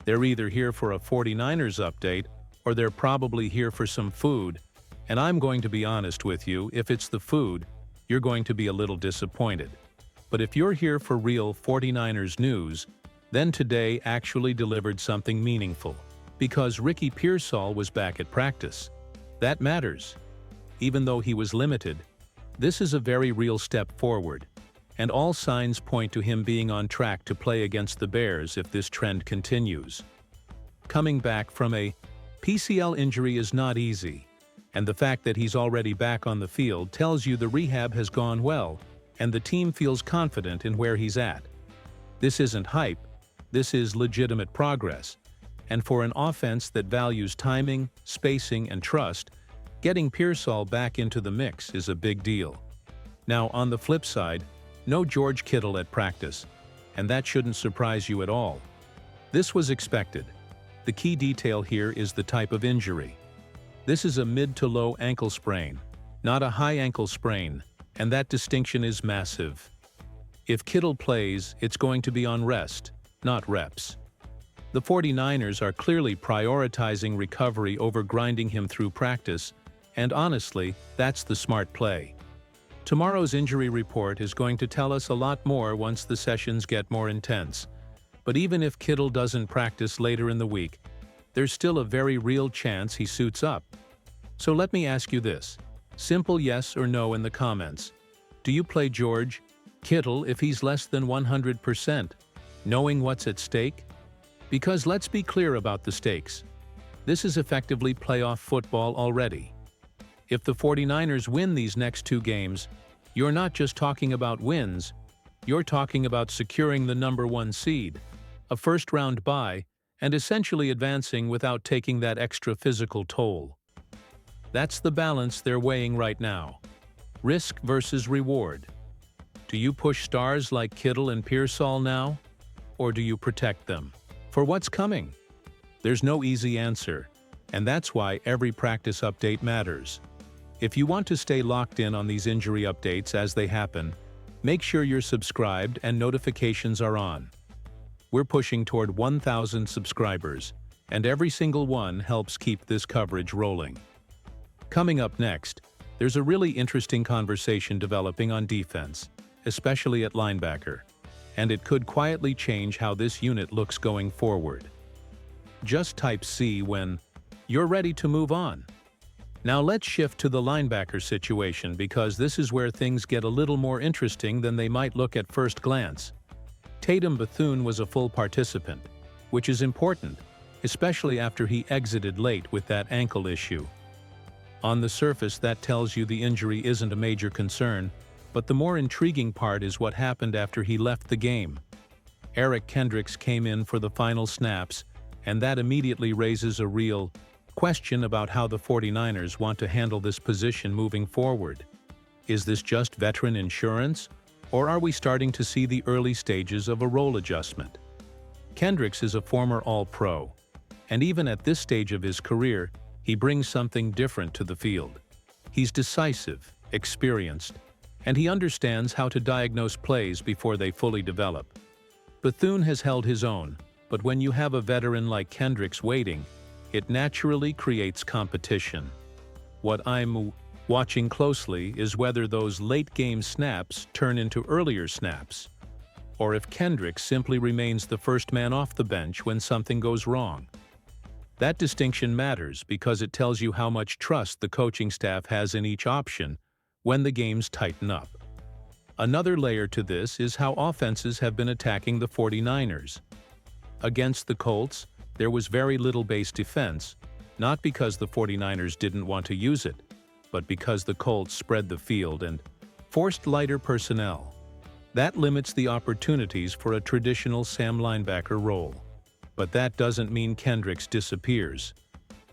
They're either here for a 49ers update or they're probably here for some food, and I'm going to be honest with you, if it's the food, you're going to be a little disappointed. But if you're here for real 49ers news, then today actually delivered something meaningful, because Ricky Pearsall was back at practice. That matters. Even though he was limited, this is a very real step forward, and all signs point to him being on track to play against the Bears if this trend continues. Coming back from a PCL injury is not easy, and the fact that he's already back on the field tells you the rehab has gone well, and the team feels confident in where he's at. This isn't hype, this is legitimate progress, and for an offense that values timing, spacing, and trust, getting Pearsall back into the mix is a big deal. Now, on the flip side, no George Kittle at practice, and that shouldn't surprise you at all. This was expected. The key detail here is the type of injury. This is a mid to low ankle sprain, not a high ankle sprain, and that distinction is massive. If Kittle plays, it's going to be on rest, not reps. The 49ers are clearly prioritizing recovery over grinding him through practice, and honestly, that's the smart play. Tomorrow's injury report is going to tell us a lot more once the sessions get more intense. But even if Kittle doesn't practice later in the week, there's still a very real chance he suits up. So let me ask you this. Simple yes or no in the comments. Do you play George Kittle if he's less than 100%, knowing what's at stake? Because let's be clear about the stakes. This is effectively playoff football already. If the 49ers win these next two games, you're not just talking about wins, you're talking about securing the #1 seed, a first-round bye, and essentially advancing without taking that extra physical toll. That's the balance they're weighing right now. Risk versus reward. Do you push stars like Kittle and Pearsall now? Or do you protect them for what's coming? There's no easy answer, and that's why every practice update matters. If you want to stay locked in on these injury updates as they happen, make sure you're subscribed and notifications are on. We're pushing toward 1,000 subscribers, and every single one helps keep this coverage rolling. Coming up next, there's a really interesting conversation developing on defense, especially at linebacker, and it could quietly change how this unit looks going forward. Just type C when you're ready to move on. Now let's shift to the linebacker situation, because this is where things get a little more interesting than they might look at first glance. Tatum Bethune was a full participant, which is important, especially after he exited late with that ankle issue. On the surface, that tells you the injury isn't a major concern, but the more intriguing part is what happened after he left the game. Eric Kendricks came in for the final snaps, and that immediately raises a real question about how the 49ers want to handle this position moving forward. Is this just veteran insurance, or are we starting to see the early stages of a role adjustment? Kendricks is a former All-Pro, and even at this stage of his career, he brings something different to the field. He's decisive, experienced, and he understands how to diagnose plays before they fully develop. Bethune has held his own, but when you have a veteran like Kendricks waiting, it naturally creates competition. What I'm watching closely is whether those late-game snaps turn into earlier snaps, or if Kendricks simply remains the first man off the bench when something goes wrong. That distinction matters because it tells you how much trust the coaching staff has in each option when the games tighten up. Another layer to this is how offenses have been attacking the 49ers. Against the Colts, there was very little base defense, not because the 49ers didn't want to use it, but because the Colts spread the field and forced lighter personnel. That limits the opportunities for a traditional Sam linebacker role. But that doesn't mean Kendricks disappears.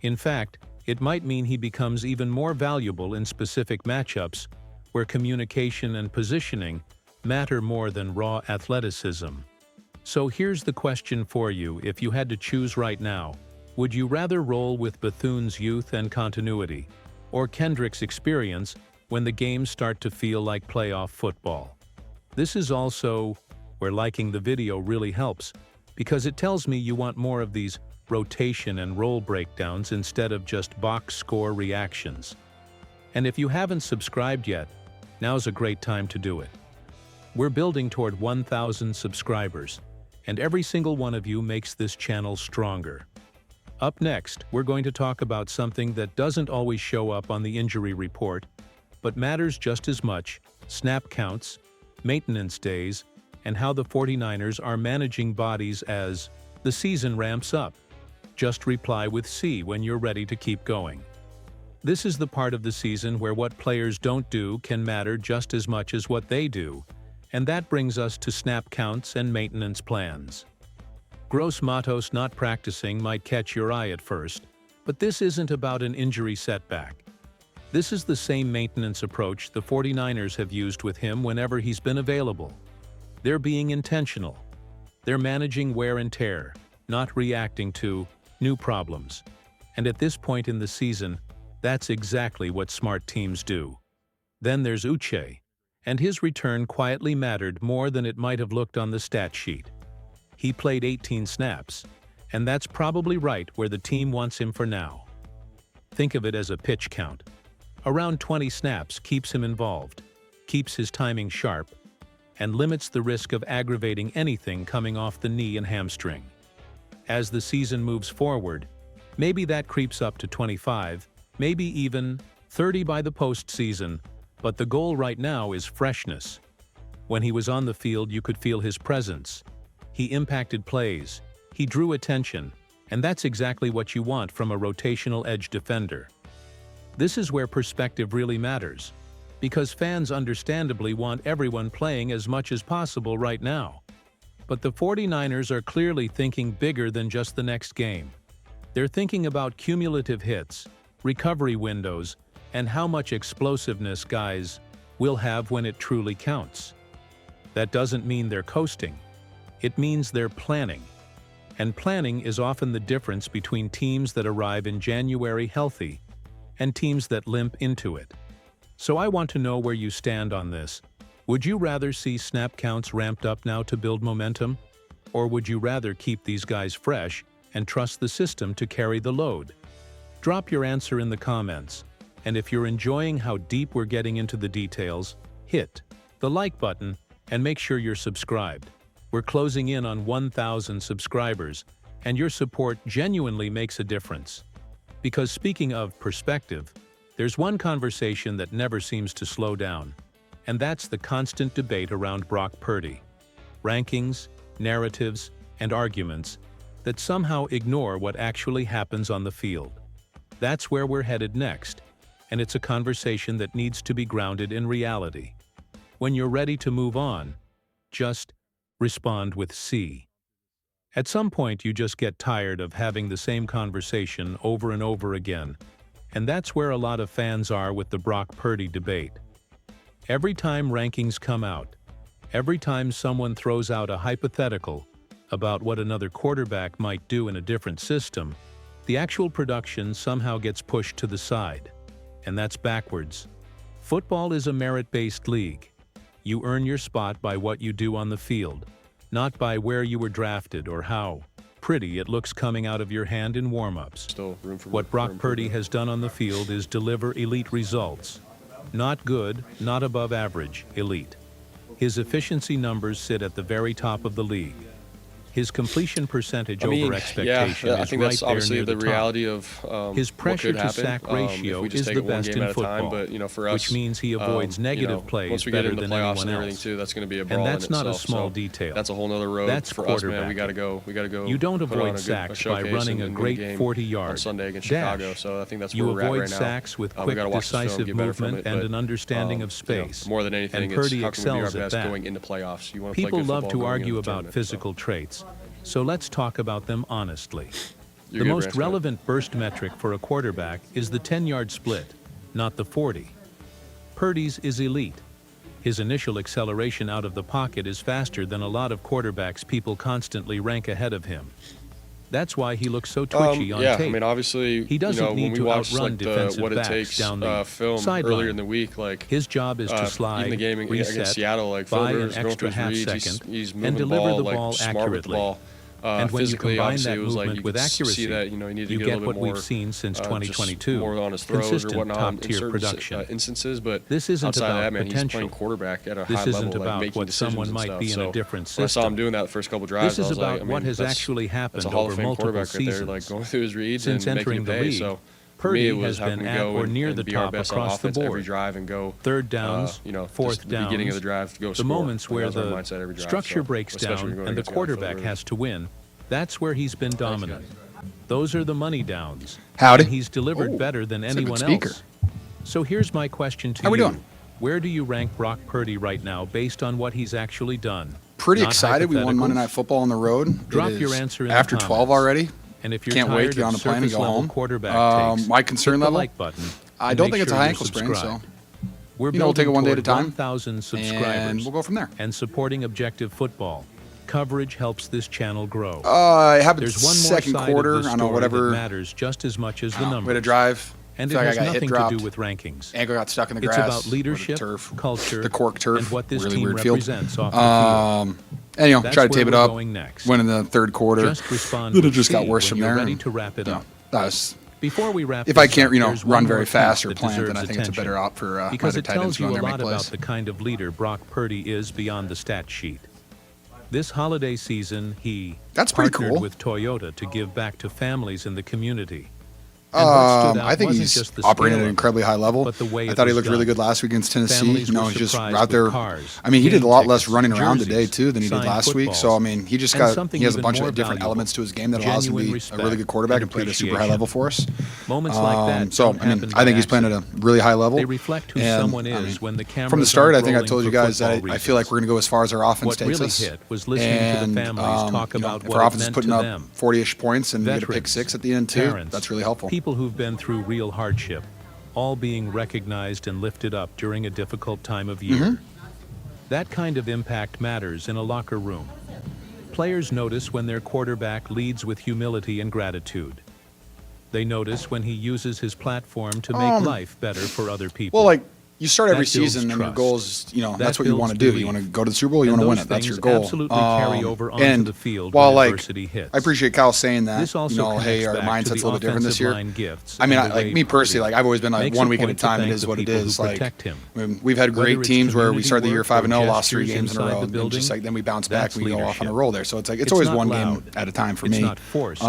In fact, it might mean he becomes even more valuable in specific matchups where communication and positioning matter more than raw athleticism. So here's the question for you: if you had to choose right now, would you rather roll with Bethune's youth and continuity, or Kendricks' experience when the games start to feel like playoff football? This is also where liking the video really helps, because it tells me you want more of these rotation and role breakdowns instead of just box score reactions. And if you haven't subscribed yet, now's a great time to do it. We're building toward 1,000 subscribers, and every single one of you makes this channel stronger. Up next, we're going to talk about something that doesn't always show up on the injury report, but matters just as much: snap counts, maintenance days, and how the 49ers are managing bodies as the season ramps up. Just reply with C when you're ready to keep going. This is the part of the season where what players don't do can matter just as much as what they do, and that brings us to snap counts and maintenance plans. Gross Matos not practicing might catch your eye at first, but this isn't about an injury setback. This is the same maintenance approach the 49ers have used with him whenever he's been available. They're being intentional. They're managing wear and tear, not reacting to new problems. And at this point in the season, that's exactly what smart teams do. Then there's Uche, and his return quietly mattered more than it might have looked on the stat sheet. He played 18 snaps, and that's probably right where the team wants him for now. Think of it as a pitch count. Around 20 snaps keeps him involved, keeps his timing sharp, and limits the risk of aggravating anything coming off the knee and hamstring. As the season moves forward, maybe that creeps up to 25, maybe even 30 by the postseason, but the goal right now is freshness. When he was on the field, you could feel his presence. He impacted plays, he drew attention, and that's exactly what you want from a rotational edge defender. This is where perspective really matters, because fans understandably want everyone playing as much as possible right now. But the 49ers are clearly thinking bigger than just the next game. They're thinking about cumulative hits, recovery windows, and how much explosiveness guys will have when it truly counts. That doesn't mean they're coasting. It means they're planning. And planning is often the difference between teams that arrive in January healthy and teams that limp into it. So I want to know where you stand on this. Would you rather see snap counts ramped up now to build momentum? Or would you rather keep these guys fresh and trust the system to carry the load? Drop your answer in the comments. And if you're enjoying how deep we're getting into the details, hit the like button and make sure you're subscribed. We're closing in on 1,000 subscribers, and your support genuinely makes a difference. Because speaking of perspective, there's one conversation that never seems to slow down, and that's the constant debate around Brock Purdy. Rankings, narratives, and arguments that somehow ignore what actually happens on the field. That's where we're headed next, and it's a conversation that needs to be grounded in reality. When you're ready to move on, just respond with C. At some point, you just get tired of having the same conversation over and over again, and that's where a lot of fans are with the Brock Purdy debate. Every time rankings come out, every time someone throws out a hypothetical about what another quarterback might do in a different system, the actual production somehow gets pushed to the side. And that's backwards. Football is a merit-based league. You earn your spot by what you do on the field, not by where you were drafted or how pretty it looks coming out of your hand in warm-ups. What Brock Purdy has done on the field is deliver elite results. Not good, not above average, elite. His efficiency numbers sit at the very top of the league. His completion percentage over expectation I is think right that's there obviously near the the reality top. of His pressure to sack ratio is the best in football, for us, which means he avoids negative plays once we get better into than playoffs anyone and everything else. too, that's going to be a brawl And that's in not a itself. small So detail. that's a whole nother road That's for us, man. We quarterbacking. got to go. You don't put on avoid a good sacks by showcase running a and win great game 40-yard on Sunday against dash. Chicago. So I think that's You where we're at avoid right now. sacks with We quick, gotta watch this film, decisive get better from movement it, and but, an understanding of space. more than anything, And it's Purdy how can we do our excels at best that. going into playoffs. You want to play People good love football to going argue into the about tournament, physical traits, so let's talk about them honestly. You're The good, most Brant. Go ahead. relevant burst metric for a quarterback is the 10-yard split, not the 40. Purdy's is elite. His initial acceleration out of the pocket is faster than a lot of quarterbacks people constantly rank ahead of him. That's why he looks so twitchy on tape. I mean, obviously, He doesn't when need we to watched outrun like defensive what it backs takes down the film sideline. earlier in the week, like His job is to slide, even the game reset, against Seattle, like buy Phil an Rivers going extra through his reads, half-second, he's moving and the deliver ball, the like ball smart with the accurately. ball. And when you physically, combine obviously, that it was like movement you with could accuracy, see that, you know, he needed to you get a get little what bit more, we've seen since just 2022, more on his throws or consistent whatnot in top-tier certain production. instances. But This isn't outside of about that, man, he's potential. playing quarterback at a This high isn't level, like about making what decisions someone and might stuff. be in So a different when I saw him system. doing that the first couple drives, This I is was like, about I mean, what has that's actually happened a Hall over of Fame multiple quarterback right there, seasons. like going through his reads Since and making entering a the pay. league, So for me, Purdy it was has how been can we at go or and, near and the be our top best on across the offense every board. drive and go Third downs, you know, fourth just the beginning of downs, the drive to go the score. moments Like, where that's our the mindset every drive, structure so, breaks especially down when you're going and the against guys quarterback over. has to win, that's where he's been dominant. Those are the money downs. Howdy. And he's delivered better than that's a good anyone speaker. else. So here's my question to How you. we doing? Where do you rank Brock Purdy right now based on what he's actually done? Pretty Not excited. We won Monday hypotheticals. Night Football on the road. Drop It your is answer in the after 12 comments. already. And if you're Can't wait tired to get on of the plane and go surface-level home. quarterback takes, My concern hit the level, like button. I and don't make think it's a sure high you're ankle sprain, so subscribed. We're we'll take it building one day at a toward time, 1,000 subscribers, and we'll go from there. and supporting objective football. Coverage helps this channel grow. It happened There's one more second side quarter. of this I don't know, story whatever. that matters just as much as the We had numbers. a drive. And it feel like has I got hit nothing to dropped. do with rankings. Ankle got stuck in the It's grass. about or leadership, the turf, culture, the cork turf. and what this really team weird field. represents off the field. Anyhow, That's try to where tape it we're up. going next. Went in the third quarter. Just respond Then it with just got speed worse when from you're there. ready and, to wrap it you know, up. that was. Before we wrap If I this can't, up, you know, there's one run more very piece fast or that plant, then deserves I think it's a better attention, op for my because other it tight ends tells you running a every lot plays. about the kind of leader Brock Purdy is beyond the stat sheet. This holiday season, he That's pretty partnered cool. with Toyota to give back to families in the community. And what stood out I think wasn't he's just the operating scale at an of it, incredibly high level. but the way I it thought he was looked really done. good last week against Tennessee. Families You know, were he's just surprised out there. with cars, I mean, he did game a lot less tickets, running around today jerseys, too than he did signed last week. So footballs, I mean, he just and got something he has a even bunch more of different valuable, elements to his game that allows him to genuine be a really good quarterback and play at a super high appreciation. level for us. Moments like that So don't I mean, happen I think by he's playing at a accident. really high level. They reflect who And, someone I mean, is when the cameras from the start, I aren't think I rolling told you for guys that football I feel like reasons. we're going to go as far as our offense What takes really us. hit was listening to the families talk you know, about if what our it offense is meant putting to up them. 40-ish points and we get a pick Veterans, six at the end too, parents, that's really helpful. people who've been through real hardship, all being recognized and lifted up during a difficult time of year. That kind of impact matters in a locker room. Players notice when their quarterback leads with humility and gratitude. They notice when he uses his platform to make life better for other people. Well, like you start every That builds season and your trust. goal is, you know, That that's what you want to builds do. You want to belief. go to the Super Bowl, you And want to win those it. That's your things goal. absolutely carry over onto and the field while when like adversity hits. I appreciate Kyle saying that, This also you know, hey, connects our back to mindset's the a little bit different this offensive year. line gifts I mean, and the like way me personally, Purdy like I've always been like makes 1 a week at a point to time. It thank is the what it people who is. Like protect him. I mean, we've had Whether great it's teams where we community start the year work 5-0, or lost 3 gestures games in a inside row, the and just building, like then we bounce back that's and we go off on a leadership. roll there. So it's like it's It's always not one loud. game at a time for It's me. not forced.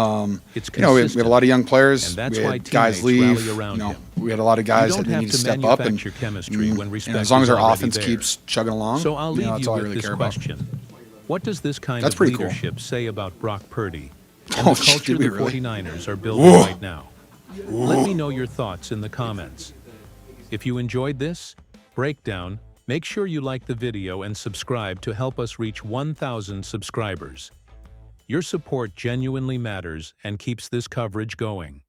It's You know, we have a lot of young players. And that's we why had guys teammates leave. rally around You know, him. we had a lot of guys You that don't need have to to step up and manufacture chemistry when respect as long as is our already offense there. keeps chugging along, So I'll you leave know, that's you all I with really this care about. question. What does this kind That's of pretty cool. leadership say about Brock Purdy and Oh, the culture did we the really? 49ers are building Whoa. right now? Let me know your thoughts in the comments. If you enjoyed this breakdown, make sure you like the video and subscribe to help us reach 1,000 subscribers. Your support genuinely matters and keeps this coverage going.